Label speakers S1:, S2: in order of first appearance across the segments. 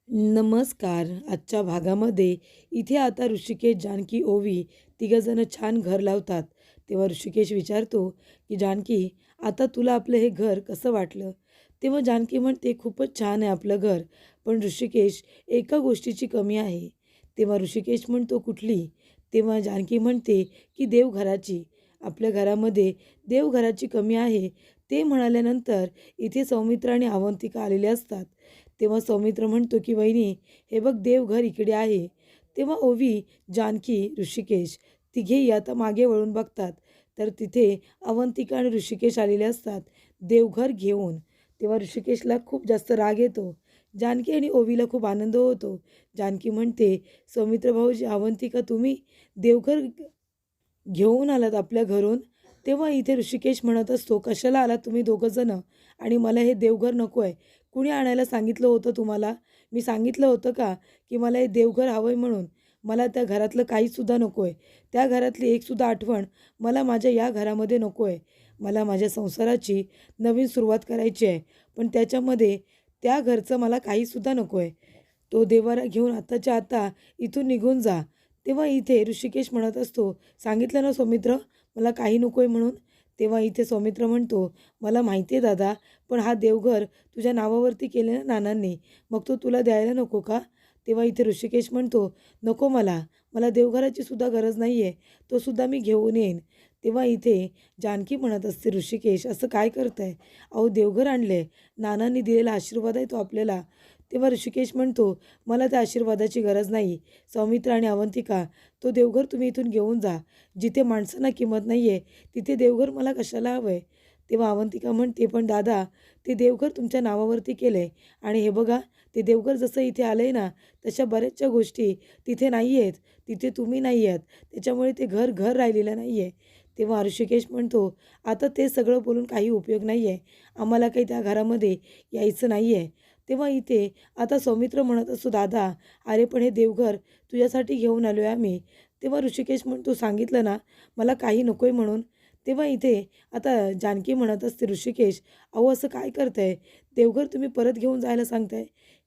S1: नमस्कार. आजच्या भागामध्ये इथे आता ऋषिकेश, जानकी, ओवी तिघंजणं छान घर लावतात. तेव्हा ऋषिकेश विचारतो, की "जानकी, आता तुला आपलं हे घर कसं वाटलं?" तेव्हा जानकी म्हणते, "खूपच छान आहे आपलं घर. पण ऋषिकेश, एका गोष्टीची कमी आहे." तेव्हा ऋषिकेश म्हणतो, "कुठली?" तेव्हा जानकी म्हणते, की "देवघराची. आपल्या घरामध्ये देवघराची कमी आहे." ते म्हणाल्यानंतर इथे सौमित्र आणि अवंतिका आलेले असतात. तेव्हा सौमित्र म्हणतो, की "वहिनी, हे बघ देवघर इकडे आहे." तेव्हा ओवी, जानकी, ऋषिकेश तिघेही आता मागे वळून बघतात. तर तिथे अवंतिका आणि ऋषिकेश आलेले असतात देवघर घेऊन. तेव्हा ऋषिकेशला खूप जास्त राग येतो. जानकी आणि ओवीला खूप आनंद होतो. जानकी म्हणते, "सौमित्र भाऊजी, अवंतिका, तुम्ही देवघर घेऊन आलात आपल्या घरून?" तेव्हा इथे ऋषिकेश म्हणत असतो, "कशाला आलात तुम्ही दोघं जणं? आणि मला हे देवघर नको आहे. कुणी आणायला सांगितलं होतं तुम्हाला? मी सांगितलं होतं का की मला हे देवघर हवं आहे म्हणून? मला त्या घरातलं काहीसुद्धा नको आहे. त्या घरातली एकसुद्धा आठवण मला माझ्या या घरामध्ये नको आहे. मला माझ्या संसाराची नवीन सुरुवात करायची आहे. पण त्याच्यामध्ये त्या घरचं मला काहीसुद्धा नको आहे. तो देव्हारा घेऊन आत्ताच्या आता इथून निघून जा." तेव्हा इथे ऋषिकेश म्हणत असतो, "सांगितलं ना सौमित्र, मला काही नको आहे म्हणून." तेव्हा इथे सौमित्र म्हणतो, "मला माहिती आहे दादा, पण हा देवघर तुझ्या नावावरती केले ना नानांनी, मग तो तुला द्यायला नको का?" तेव्हा इथे ऋषिकेश म्हणतो, "नको मला, मला देवघराची सुद्धा गरज नाही आहे, तो सुद्धा मी घेऊन येईन." तेव्हा इथे जानकी म्हणत असते, "ऋषिकेश, असं काय करताय? अहो देवघर आणले, नानांनी दिलेला आशीर्वाद आहे तो आपल्याला." तेव्हा ऋषिकेश म्हणतो, "मला त्या आशीर्वादाची गरज नाही. सौमित्र आणि अवंतिका, तो देवघर तुम्ही इथून घेऊन जा. जिथे माणसांना किंमत नाही आहे, तिथे देवघर मला कशाला हवं आहे?" तेव्हा अवंतिका म्हणते, "पण दादा, ते देवघर तुमच्या नावावरती केलं आहे आणि हे बघा, ते देवघर जसं इथे आलं आहे ना, तशा बऱ्याचशा गोष्टी तिथे नाही आहेत. तिथे तुम्ही नाही आहात. त्याच्यामुळे ते घर घर राहिलेलं नाही आहे." तेव्हा ऋषिकेश म्हणतो, "आता ते सगळं बोलून काही उपयोग नाही आहे. आम्हाला काही त्या घरामध्ये यायचं नाही आहे." तेव्हा इथे आता सौमित्र म्हणत असतो, "दादा, अरे पण हे देवघर तुझ्यासाठी घेऊन आलो आहे आम्ही." तेव्हा ऋषिकेश म्हणतो, "सांगितलं ना, मला काही नको आहे म्हणून." तेव्हा इथे आता जानकी म्हणत असते, "ऋषिकेश, अहो असं काय करताय? देवघर तुम्ही परत घेऊन जायला सांगताय."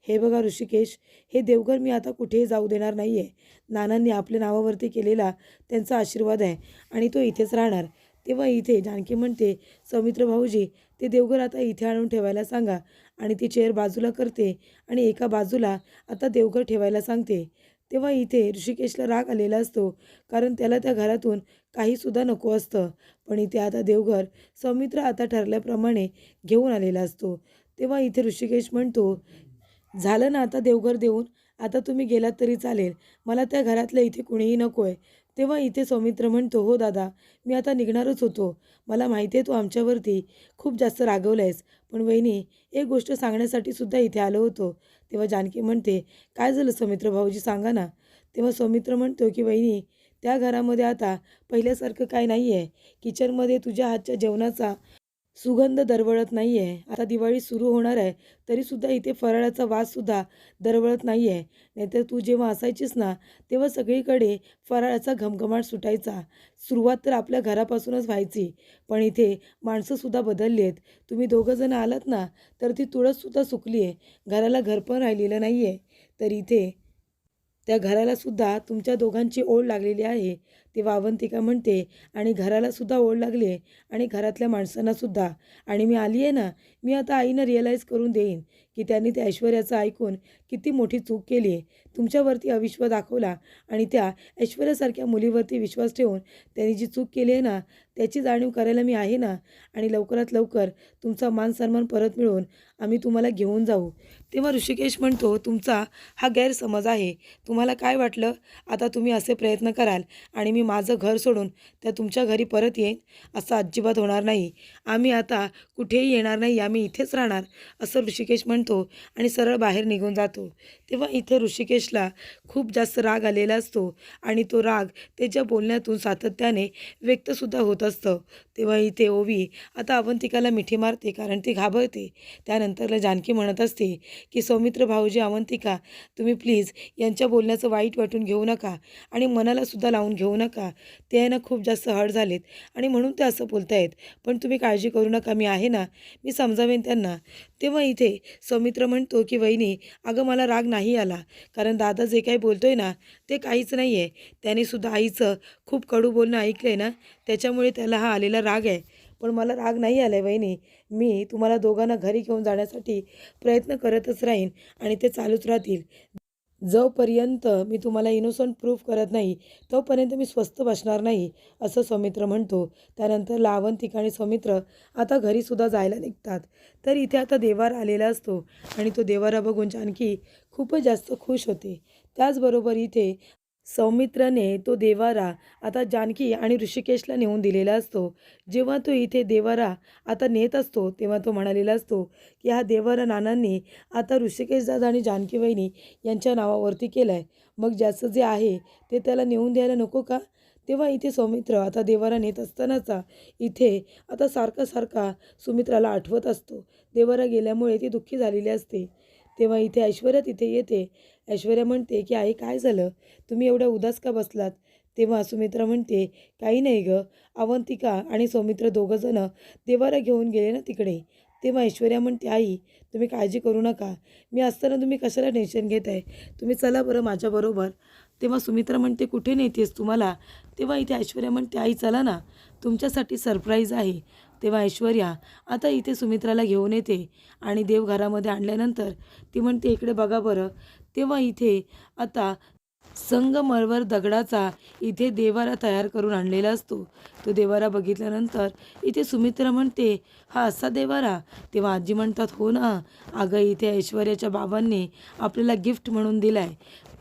S1: "हे बघा ऋषिकेश, हे देवघर मी आता कुठेही जाऊ देणार नाही आहे. नानांनी आपल्या नावावरती केलेला त्यांचा आशीर्वाद आहे आणि तो इथेच राहणार." तेव्हा इथे जानकी म्हणते, "सौमित्र भाऊजी, ते देवघर आता इथे आणून ठेवायला सांगा." आणि ती चेअर बाजूला करते आणि एका बाजूला आता देवघर ठेवायला सांगते. तेव्हा इथे ऋषिकेशला राग आलेला असतो, कारण त्याला त्या घरातून काहीसुद्धा नको असतं. पण इथे आता देवघर सौमित्र आता ठरल्याप्रमाणे घेऊन आलेला असतो. तेव्हा इथे ऋषिकेश म्हणतो, "झालं ना आता देवघर देऊन, आता तुम्ही गेलात तरी चालेल. मला त्या घरातलं इथे कुणीही नको आहे." तेव्हा इथे सौमित्र म्हणतो, "हो दादा, मी आता निघणारच होतो. मला माहिती आहे तू आमच्यावरती खूप जास्त रागवलं आहेस. पण वहिनी, एक गोष्ट सांगण्यासाठी सुद्धा इथे आलो होतो." तेव्हा जानकी म्हणते, "काय झालं सौमित्र भाऊजी, सांगा ना." तेव्हा सौमित्र म्हणतो, की "वहिनी, त्या घरामध्ये आता पहिल्यासारखं काय नाही आहे. किचनमध्ये तुझ्या हातच्या जेवणाचा सुगंध दरवळत नाही आहे. आता दिवाळी सुरू होणार आहे, तरीसुद्धा इथे फराळाचा वाससुद्धा दरवळत नाही आहे. नाहीतर तू जेव्हा असायचीस ना, तेव्हा सगळीकडे फराळाचा घमघमाट सुटायचा. सुरुवात तर आपल्या घरापासूनच व्हायची. पण इथे माणसंसुद्धा बदलली आहेत. तुम्ही दोघं जण आलात ना, तर ती तुळससुद्धा सुकली आहे. घराला घर पण राहिलेलं नाही आहे. तर इथे त्या घराला सुद्धा तुमच्या दोघांची ओढ लागलेली आहे." तेव्हा अवंतिका म्हणते, "आणि घराला सुद्धा ओढ लागली आहे आणि घरातल्या माणसांना सुद्धा. आणि मी आली आहे ना, मी आता आईनं रिअलाईज करून देईन की त्यांनी त्या ऐश्वर्याचं ऐकून किती मोठी चूक केली आहे. तुमच्यावरती अविश्वास दाखवला आणि त्या ऐश्वर्यासारख्या मुलीवरती विश्वास ठेवून त्यांनी जी चूक केली आहे ना, त्याची जाणीव करायला मी आहे ना. आणि लवकरात लवकर तुमचा मान सन्मान परत मिळवून आम्ही तुम्हाला घेऊन जाऊ." तेव्हा ऋषिकेश म्हणतो, "तुमचा हा गैरसमज आहे. तुम्हाला काय वाटलं आता तुम्ही असे प्रयत्न कराल आणि मी माझं घर सोडून त्या तुमच्या घरी परत येईन? असं अजिबात होणार नाही. आम्ही आता कुठेही येणार नाही, आम्ही इथेच राहणार." असं ऋषिकेश म्हणतो आणि सरळ बाहेर निघून जातो. तेव्हा इथे ऋषिकेशला खूप जास्त राग आलेला असतो आणि तो राग त्याच्या बोलण्यातून सातत्याने व्यक्तसुद्धा होत असतं. तेव्हा इथे ओवी आता अवंतिकाला मिठी मारते, कारण ती घाबरते. त्यानंतरला जानकी म्हणत असते, की "सौमित्र भाऊजी, अवंतिका, तुम्ही प्लीज यांच्या बोलण्याचं वाईट वाटून घेऊ नका आणि मनाला सुद्धा लावून घेऊ नका. नका, ते आहे ना खूप जास्त हर्ट झालेत आणि म्हणून ते असं बोलत आहेत. पण तुम्ही काळजी करू नका, मी आहे ना, मी समजावेन त्यांना. तेव्हा इथे सौमित्र म्हणतो की वहिनी, अगं मला राग नाही आला, कारण दादा जे काही बोलतोय ना ते काहीच नाही आहे. त्यानेसुद्धा आईचं खूप कडू बोलणं ऐकलं आहे ना, त्याच्यामुळे त्याला हा आलेला राग आहे. पण मला राग नाही आला आहे वहिनी. मी तुम्हाला दोघांना घरी घेऊन जाण्यासाठी प्रयत्न करतच राहीन आणि ते चालूच राहतील. जोपर्यंत मी तुम्हाला इनोसंट प्रूफ करत नाही, तोपर्यंत मी स्वस्थ बसणार नाही, असं सौमित्र म्हणतो. त्यानंतर अवंतिका आणि सौमित्र आता घरीसुद्धा जायला निघतात. तर इथे आता देवार आलेला असतो आणि तो देवारा बघून जानकी खूपच जास्त खुश होते. त्याचबरोबर इथे सौमित्राने तो देवारा आता जानकी आणि ऋषिकेशला नेऊन दिलेला असतो. जेव्हा तो इथे देवारा आता नेत असतो, तेव्हा तो म्हणालेला असतो की हा देवारा नानांनी आता ऋषिकेश दादा आणि जानकी वहिनी यांच्या नावावरती केला आहे. मग ज्याचं जे आहे ते त्याला नेऊन द्यायला नको का? तेव्हा इथे सौमित्र आता देवारा नेत असतानाचा इथे आता सारखा सारखा सुमित्राला आठवत असतो. देवारा गेल्यामुळे ती दुःखी झालेली असते. तेव्हा इथे ऐश्वर्या तिथे येते. ऐश्वर्या म्हणते की आई काय झालं, तुम्ही एवढ्या उदास का बसलात? तेव्हा सुमित्रा म्हणते, काही नाही गं, अवंतिका आणि सौमित्र दोघंजणं देवारा घेऊन गेले ना तिकडे. तेव्हा ऐश्वर्या म्हणते, आई तुम्ही काळजी करू नका, मी असताना तुम्ही कशाला टेन्शन घेत आहे, तुम्ही चला बरं माझ्याबरोबर. तेव्हा सुमित्रा म्हणते, कुठे नेतेस तुम्हाला? तेव्हा इथे ऐश्वर्या म्हणते, आई चला ना, तुमच्यासाठी सरप्राईज आहे. तेव्हा ऐश्वर्या आता इथे सुमित्राला घेऊन येते आणि देवघरामध्ये आणल्यानंतर ती म्हणते, इकडे बघा बरं. तेव्हा इथे आता संगमरवर दगडाचा इथे देवारा तयार करून आणलेला असतो. तो देवारा बघितल्यानंतर इथे सुमित्रा म्हणते, हा असा देवारा? तेव्हा आजी म्हणतात, हो ना, अगं इथे ऐश्वर्याच्या बाबांनी आपल्याला गिफ्ट म्हणून दिलाय.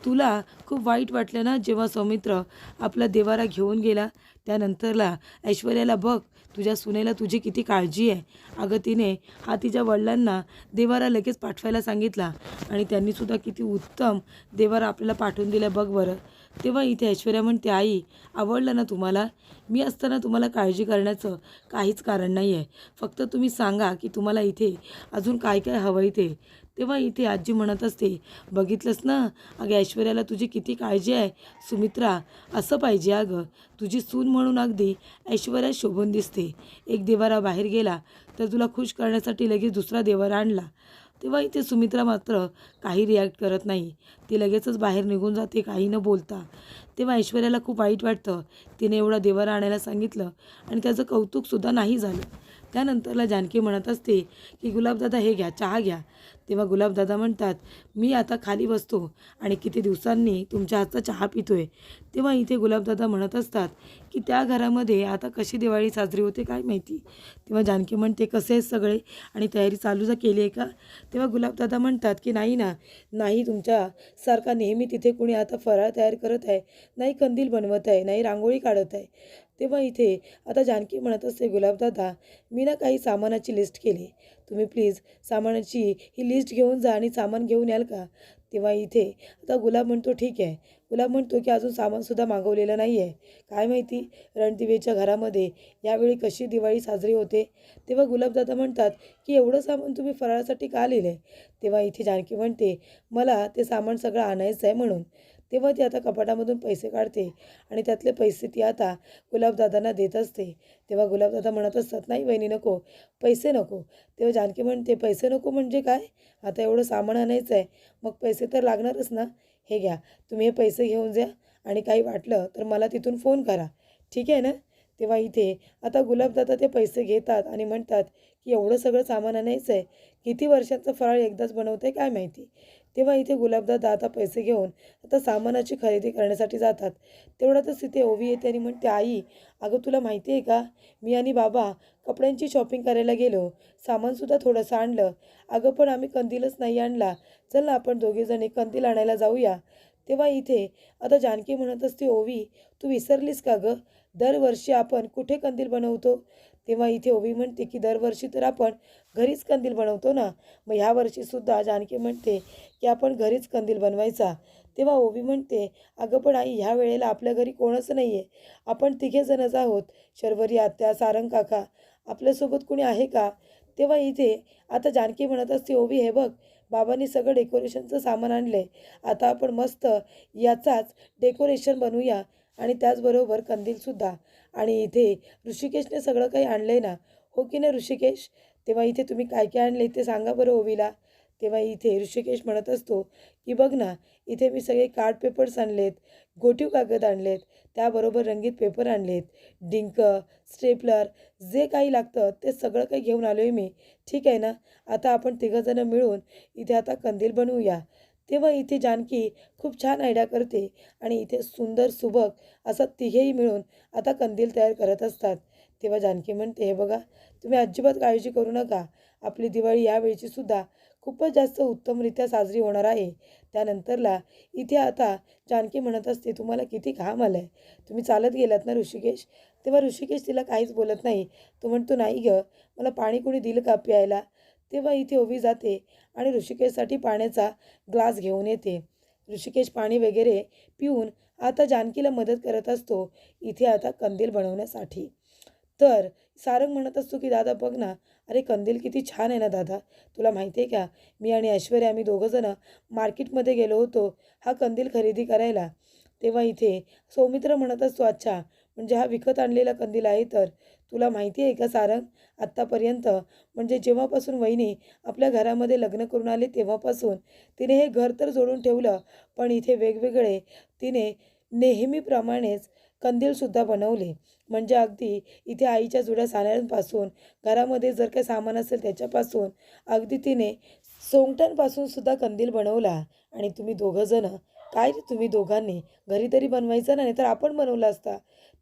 S1: तुला खूप वाईट वाटलं ना जेव्हा सौमित्र आपला देवारा घेऊन गेला? त्यानंतरला ऐश्वर्याला बघ, तुझ्या सुनेला तुझी किती काळजी आहे. अगं तिने हा तिच्या वडिलांना देवारा लगेच पाठवायला सांगितला आणि त्यांनीसुद्धा किती उत्तम देवारा आपल्याला पाठवून दिला बघ बरं. तेव्हा इथे ऐश्वर्या म्हणते, आई आवडलं ना तुम्हाला? मी असताना तुम्हाला काळजी करण्याचं काहीच कारण नाही आहे. फक्त तुम्ही सांगा की तुम्हाला इथे अजून काय काय हवं आहे ते. तेव्हा इथे आजी म्हणत असते, बघितलंस ना अगं ऐश्वर्याला तुझी किती काळजी आहे. सुमित्रा असं पाहिजे अगं, तुझी सून म्हणून अगदी ऐश्वर्या शोभून दिसते. एक देवारा बाहेर गेला तर तुला खुश करण्यासाठी लगेच दुसरा देवारा आणला. तेव्हा इथे सुमित्रा मात्र काही रिॲक्ट करत नाही. ती लगेचच बाहेर निघून जाते काही न बोलता. तेव्हा ऐश्वर्याला खूप वाईट वाटतं. तिने एवढा देवारा आणायला सांगितलं आणि त्याचं कौतुकसुद्धा नाही झालं. त्यानंतरला जानकी म्हणत असते की गुलाबदादा हे घ्या, चहा घ्या. तेव्हा गुलाबदादा म्हणतात, मी आता खाली बसतो आणि किती दिवसांनी तुमच्या हातचा चहा पितोय. तेव्हा इथे गुलाबदादा म्हणत असतात की त्या घरामध्ये आता कशी दिवाळी साजरी होते काय माहिती. तेव्हा जानकी म्हणते, कसे आहेत सगळे आणि तयारी चालू केली आहे का? तेव्हा गुलाबदादा म्हणतात की नाही ना, नाही तुमच्यासारखा नेहमी तिथे कुणी आता फराळ तयार करत आहे, नाही कंदील बनवत आहे, नाही रांगोळी काढत आहे. तेव्हा इथे आता जानकी म्हणत असते, गुलाबदादा मी ना काही सामानाची लिस्ट केली, तुम्ही प्लीज सामानाची ही लिस्ट घेऊन जा आणि सामान घेऊन याल का? तेव्हा इथे आता गुलाब म्हणतो, ठीक आहे. गुलाब म्हणतो की अजून सामानसुद्धा मागवलेलं नाही आहे, काय माहिती रणदिवेच्या घरामध्ये यावेळी कशी दिवाळी साजरी होते. तेव्हा गुलाबदादा म्हणतात की एवढं सामान तुम्ही फराळासाठी का लिहिलं आहे? तेव्हा इथे जानकी म्हणते, मला ते सामान सगळं आणायचं आहे म्हणून. तेव्हा ती आता कपाटामधून पैसे काढते आणि त्यातले पैसे ती आता गुलाबदादांना देत असते. तेव्हा गुलाबदादा म्हणत असतात, नाही वहिनी नको, पैसे नको. तेव्हा जानकी म्हणते, पैसे नको म्हणजे काय? आता एवढं सामान आणायचं आहे, मग पैसे तर लागणारच ना. हे घ्या, तुम्ही हे पैसे घेऊन जा आणि काही वाटलं तर मला तिथून फोन करा, ठीक आहे ना? तेव्हा इथे आता गुलाबदादा ते पैसे घेतात आणि म्हणतात की एवढं सगळं सामान आणायचं आहे, किती वर्षांचं फराळ एकदाच बनवतं आहे काय माहिती. तेव्हा इथे गुलाबदादा आता पैसे घेऊन आता सामानाची खरेदी करण्यासाठी जातात. तेवढ्यातच तिथे ओवी येते आणि म्हणते, आई अगं तुला माहिती आहे का, मी आणि बाबा कपड्यांची शॉपिंग करायला गेलो, सामानसुद्धा थोडंसं आणलं. अगं पण आम्ही कंदीलच नाही आणला, चल ना आपण दोघीजणी कंदील आणायला जाऊया. तेव्हा इथे आता जानकी म्हणत असते, ओवी तू विसरलीस का गं, दरवर्षी आपण कुठे कंदील बनवतो? तेव्हा इथे ओवी म्हणते की दरवर्षी तर आपण घरीच कंदील बनवतो ना. मग ह्या वर्षीसुद्धा जानकी म्हणते की आपण घरीच कंदील बनवायचा. तेव्हा ओवी म्हणते, अगं पण आई ह्या वेळेला आपल्या घरी कोणच नाही आहे, आपण तिघेजणच आहोत, शर्वरी आत्या, सारंग काका, आपल्यासोबत कुणी आहे का? तेव्हा इथे आता जानकी म्हणत असते, ओवी हे बघ, बाबांनी सगळं डेकोरेशनचं सामान आणलं आहे, आता आपण मस्त याचाच डेकोरेशन बनवूया आणि त्याचबरोबर कंदीलसुद्धा. आणि इथे ऋषिकेशने सगळं काही आणलं आहे ना, हो की नाही ऋषिकेश? तेव्हा इथे तुम्ही काय काय आणले ते सांगा बरं ओवीला. तेव्हा इथे ऋषिकेश म्हणत असतो की बघ ना, इथे मी सगळे कार्ड पेपर्स आणलेत, घोटीव कागद आणलेत, त्याबरोबर रंगीत पेपर आणलेत, डिंक, स्टेपलर, जे काही लागतं ते सगळं काही घेऊन आलो आहे मी. ठीक आहे ना? आता आपण तिघंजणं मिळून इथे आता कंदील बनवूया. तेव्हा इथे जानकी खूप छान आयडिया करते आणि इथे सुंदर सुबक असं तिघेही मिळून आता कंदील तयार करत असतात. तेव्हा जानकी म्हणते, हे बघा, तुम्ही अजिबात काळजी करू नका. आपली दिवाळी यावेळची सुद्धा खूपच जास्त उत्तमरित्या साजरी होणार आहे. त्यानंतरला इथे आता जानकी म्हणत असते, तुम्हाला किती घाम आलाय, तुम्ही चालत गेलात ना ऋषिकेश? तेव्हा ऋषिकेश तिला काहीच बोलत नाही. तो म्हणतो, नाही ग, मला पाणी कोणी दिलं का प्यायला? तेव्हा इथे ओवी जाते आणि ऋषिकेशसाठी पाण्याचा ग्लास घेऊन येते. ऋषिकेश पाणी वगैरे पिऊन आता जानकीला मदत करत असतो इथे आता कंदील बनवण्यासाठी. तर सारंग म्हणत असतो की दादा बघ ना, अरे कंदील किती छान आहे ना दादा, तुला माहिती आहे का, मी आणि ऐश्वर्या आम्ही दोघंजणं मार्केटमध्ये गेलो होतो हा कंदील खरेदी करायला. तेव्हा इथे सौमित्र म्हणत असतो, अच्छा, म्हणजे हा विकत आणलेला कंदील आहे. तर तुला माहिती आहे का सारंग, आत्तापर्यंत म्हणजे जेव्हापासून वहिनी आपल्या घरामध्ये लग्न करून आले तेव्हापासून तिने हे घर तर जोडून ठेवलं, पण इथे वेगवेगळे तिने नेहमीप्रमाणेच कंदीलसुद्धा बनवले. म्हणजे अगदी इथे आईच्या जुड्या साड्यांपासून, घरामध्ये जर काही सामान असेल त्याच्यापासून, अगदी तिने सोंगट्यांपासून सुद्धा कंदील बनवला. आणि तुम्ही दोघंजणं, काय रे तुम्ही दोघांनी घरी तरी बनवायचं ना, नाही तर आपण बनवला असता.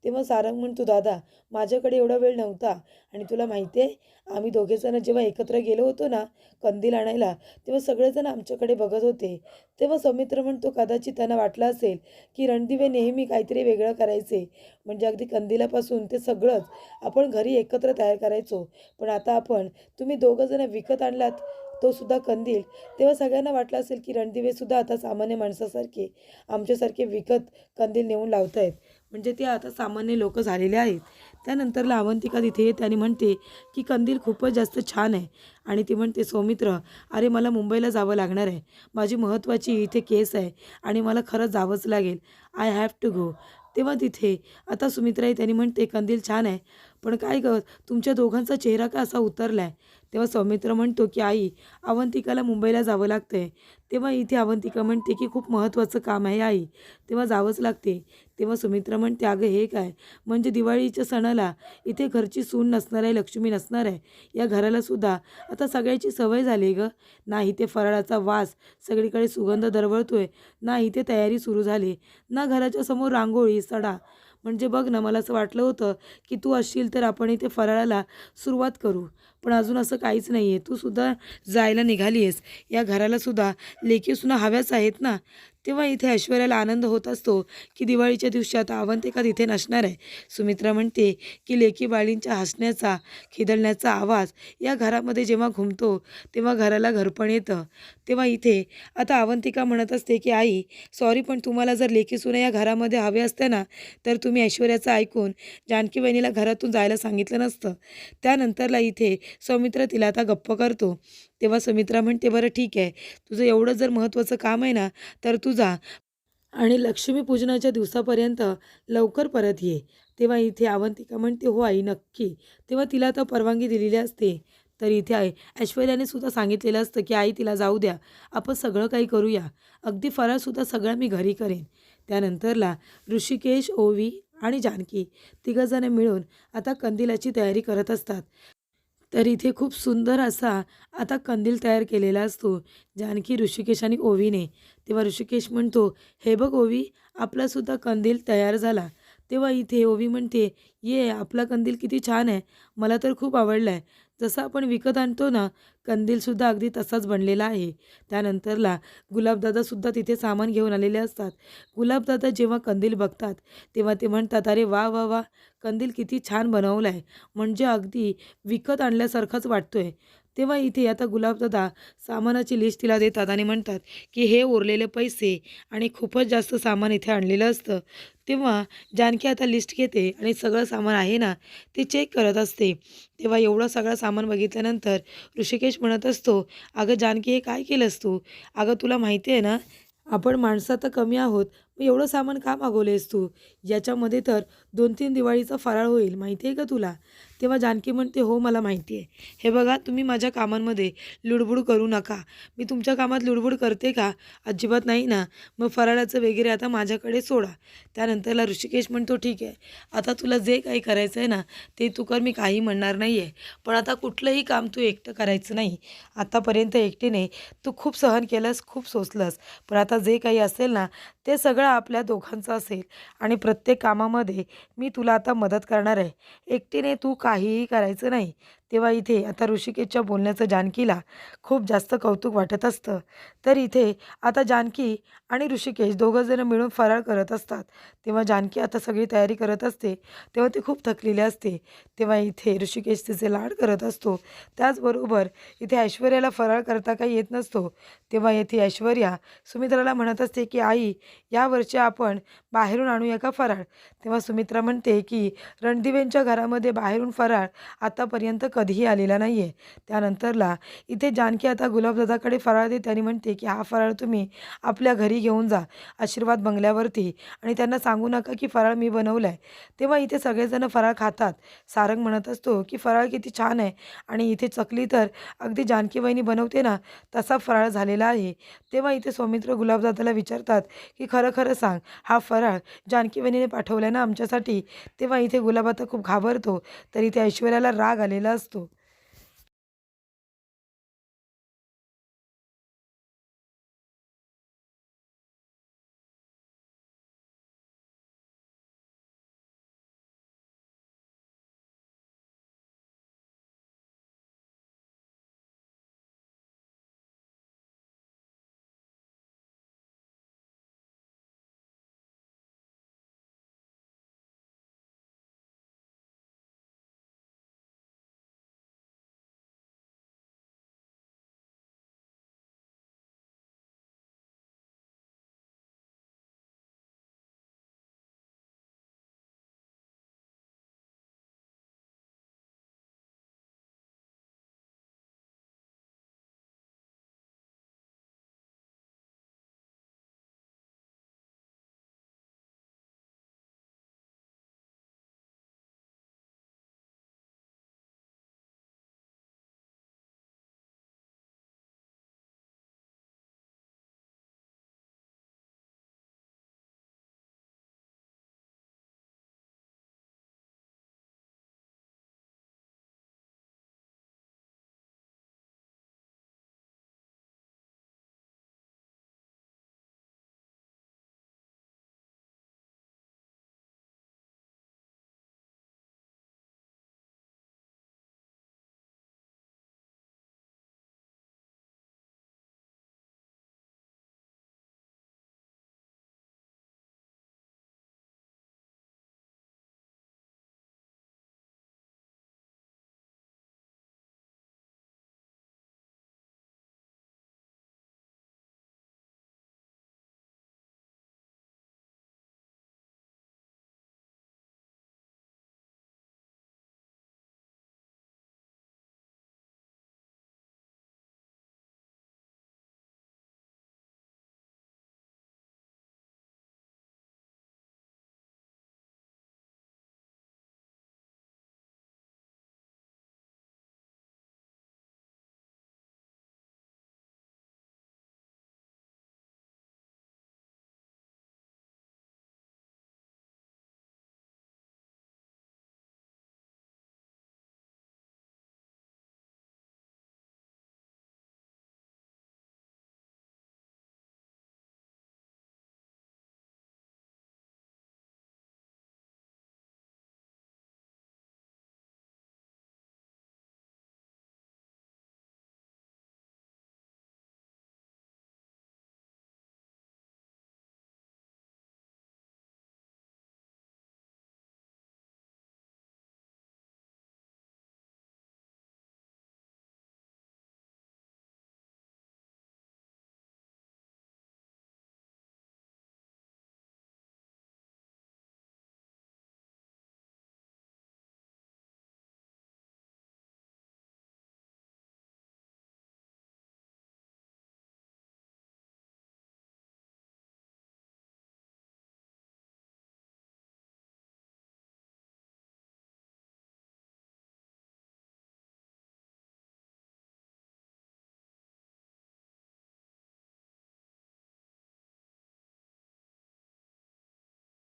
S1: तेव्हा सारंग म्हणतो, दादा माझ्याकडे एवढा वेळ नव्हता. आणि तुला माहिती आहे, आम्ही दोघेजणं जेव्हा एकत्र गेलो होतो ना कंदील आणायला, तेव्हा सगळेजण आमच्याकडे बघत होते. तेव्हा सौमित्र म्हणतो, कदाचित त्यांना वाटलं असेल की रणदिवे नेहमी काहीतरी वेगळं करायचे, म्हणजे अगदी कंदिलापासून ते सगळंच आपण घरी एकत्र तयार करायचो. पण आता आपण तुम्ही दोघंजणं विकत आणलात तो सुद्धा कंदील, तेव्हा सगळ्यांना वाटलं असेल की रणदिवेसुद्धा आता सामान्य माणसासारखे आमच्यासारखे विकत कंदील नेऊन लावत आहेत, म्हणजे ते आता सामान्य लोक झालेले आहेत. त्यानंतरला अवंतिका तिथे येते आणि म्हणते की कंदील खूपच जास्त छान आहे. आणि ती म्हणते, सौमित्र, अरे मला मुंबईला जावं लागणार आहे, माझी महत्त्वाची इथे केस आहे आणि मला खरंच जावंच लागेल, आय हॅव टू गो. तेव्हा तिथे आता सुमित्रा त्यांनी म्हणते, कंदील छान आहे, पण काय ग, तुमच्या दोघांचा चेहरा का असा उतरला आहे? तेव्हा सौमित्र म्हणतो की आई, अवंतिकाला मुंबईला जावं लागतंय. तेव्हा इथे अवंतिका म्हणते की खूप महत्त्वाचं काम आहे आई, तेव्हा जावंच लागते. तेव्हा सुमित्रा म्हणते, अगं हे काय, म्हणजे दिवाळीच्या सणाला इथे घरची सून नसणार आहे, लक्ष्मी नसणार आहे, या घराला सुद्धा आता सगळ्याची सवय झाली ग. ना इथे फराळाचा वास सगळीकडे सुगंध दरवळतोय, ना इथे तयारी सुरू झाली, ना घराच्या समोर रांगोळी सडा. म्हणजे बघ ना, मला असं वाटलं होतं की तू असशील तर आपण इथे फराळाला सुरुवात करू, पण अजून असं काहीच नाही आहे. तू सुद्धा जायला निघाली आहेस, या घराला सुद्धा लेकीसुना हव्याच आहेत ना. तेव्हा इथे ऐश्वर्याला आनंद होत असतो की दिवाळीच्या दिवशी आता अवंतिका तिथे नसणार आहे. सुमित्रा म्हणते की लेकी बाळींच्या हसण्याचा, खिदळण्याचा आवाज या घरामध्ये जेव्हा घुमतो तेव्हा घराला घरपण येतं. तेव्हा इथे आता अवंतिका म्हणत असते की आई, सॉरी, पण तुम्हाला जर लेकीसुना या घरामध्ये हवे असते ना, तर तुम्ही ऐश्वर्याचं ऐकून जानकी वहिनीला घरातून जायला सांगितलं नसतं. त्यानंतरला इथे सौमित्र तिला आता गप्प करतो. तेव्हा सुमित्रा म्हणते, बरं ठीक आहे, तुझं एवढं जर महत्त्वाचं काम आहे ना, तर तू जा आणि लक्ष्मीपूजनाच्या दिवसापर्यंत लवकर परत ये. तेव्हा इथे अवंतिका म्हणते, हो आई, नक्की. तेव्हा तिला आता परवानगी दिलेली असते. तर इथे ऐश्वर्याने सुद्धा सांगितलेलं असतं की आई, तिला जाऊ द्या, आपण सगळं काही करूया, अगदी फराळसुद्धा सगळा मी घरी करेन. त्यानंतरला ऋषिकेश, ओवी आणि जानकी तिघंजणं मिळून आता कंदिलाची तयारी करत असतात. तर इथे खूप सुंदर असा आता कंदील तयार केलेला असतो जानकी, ऋषिकेश आणि ओवीने. तेव्हा ऋषिकेश म्हणतो, हे बघ ओवी, आपलासुद्धा कंदील तयार झाला. तेव्हा इथे ओवी म्हणते, ये, आपला कंदील किती छान आहे, मला तर खूप आवडला आहे. जसं आपण विकत आणतो ना, कंदीलसुद्धा अगदी तसाच बनलेला आहे. त्यानंतरला गुलाबदादासुद्धा तिथे सामान घेऊन आलेले असतात. गुलाबदादा जेव्हा कंदील बघतात तेव्हा ते म्हणतात, अरे वा वा वा, कंदील किती छान बनवला आहे, म्हणजे अगदी विकत आणल्यासारखाच वाटतोय. तेव्हा इथे आता गुलाबदादा सामानाची लिस्ट तिला देतात आणि म्हणतात की हे उरलेले पैसे आणि खूपच जास्त सामान इथे आणलेलं असतं. तेव्हा जानकी आता लिस्ट घेते आणि सगळं सामान आहे ना ते चेक करत असते. तेव्हा एवढं सगळं सामान बघितल्यानंतर ऋषिकेश म्हणत असतो, अगं जानकी, हे काय केलंस तू? अगं तुला माहिती आहे ना, आपण माणसं तर कमी आहोत, मग एवढं सामान का मागवलेस तू? याच्यामध्ये तर 2-3 दिवाळीचा फराळ होईल, माहिती आहे का तुला? तेव्हा जानकी म्हणते, "हो, मला माहिती आहे. हे बघा, तुम्ही माझ्या कामांमध्ये लुडबुड करू नका." "मी तुमच्या कामात लुडबुड करते का? अजिबात नाही ना. मग फराळाचं वगैरे आता माझ्याकडे सोडा." त्यानंतरला ऋषिकेश म्हणतो, "ठीक आहे. आता तुला जे काही करायचं आहे ना, ते तू कर. मी काही म्हणणार नाही आहे. पण आता कुठलंही काम तू एकटं करायचं नाही. आतापर्यंत एकटीने तू खूप सहन केलंस, खूप सोसलंस. पण आता जे काही असेल ना, ते सगळं आपल्या दोघांचं असेल आणि प्रत्येक कामामध्ये मी तुला आता मदत करणार आहे. एकटीने तू काहीही करायचं नाही." तेव्हा इथे आता ऋषिकेशच्या बोलण्याचं जानकीला खूप जास्त कौतुक वाटत असतं. तर इथे आता जानकी आणि ऋषिकेश दोघंजणं मिळून फराळ करत असतात. तेव्हा जानकी आता सगळी तयारी करत असते. तेव्हा ती खूप थकलेली असते. तेव्हा इथे ऋषिकेश तिचे लाड करत असतो. त्याचबरोबर इथे ऐश्वर्याला फराळ करता काही येत नसतो. तेव्हा येथे ऐश्वर्या सुमित्राला म्हणत असते, की "आई, यावर्षी आपण बाहेरून आणूया का फराळ?" तेव्हा सुमित्रा म्हणते, की "रणदिवेंच्या घरामध्ये बाहेरून फराळ आतापर्यंत कधीही आलेला नाही आहे." त्यानंतरला इथे जानकी आता गुलाबदादाकडे फराळ देते आणि म्हणते, की "हा फराळ तुम्ही आपल्या घरी घेऊन जा आशीर्वाद बंगल्यावरती आणि त्यांना सांगू नका, की फराळ मी बनवला आहे." तेव्हा इथे सगळेजण फराळ खातात. सारंग म्हणत असतो, की "फराळ किती छान आहे आणि इथे चकली तर अगदी जानकी वहिनी बनवते ना, तसा फराळ झालेला आहे." तेव्हा इथे सौमित्र गुलाबदादाला विचारतात, की "खरं खरं सांग, हा फराळ जानकी वहिनीने पाठवला ना आमच्यासाठी?" तेव्हा इथे गुलाबदादा खूप घाबरतो. तर इथे ऐश्वर्याला राग आलेला असतो.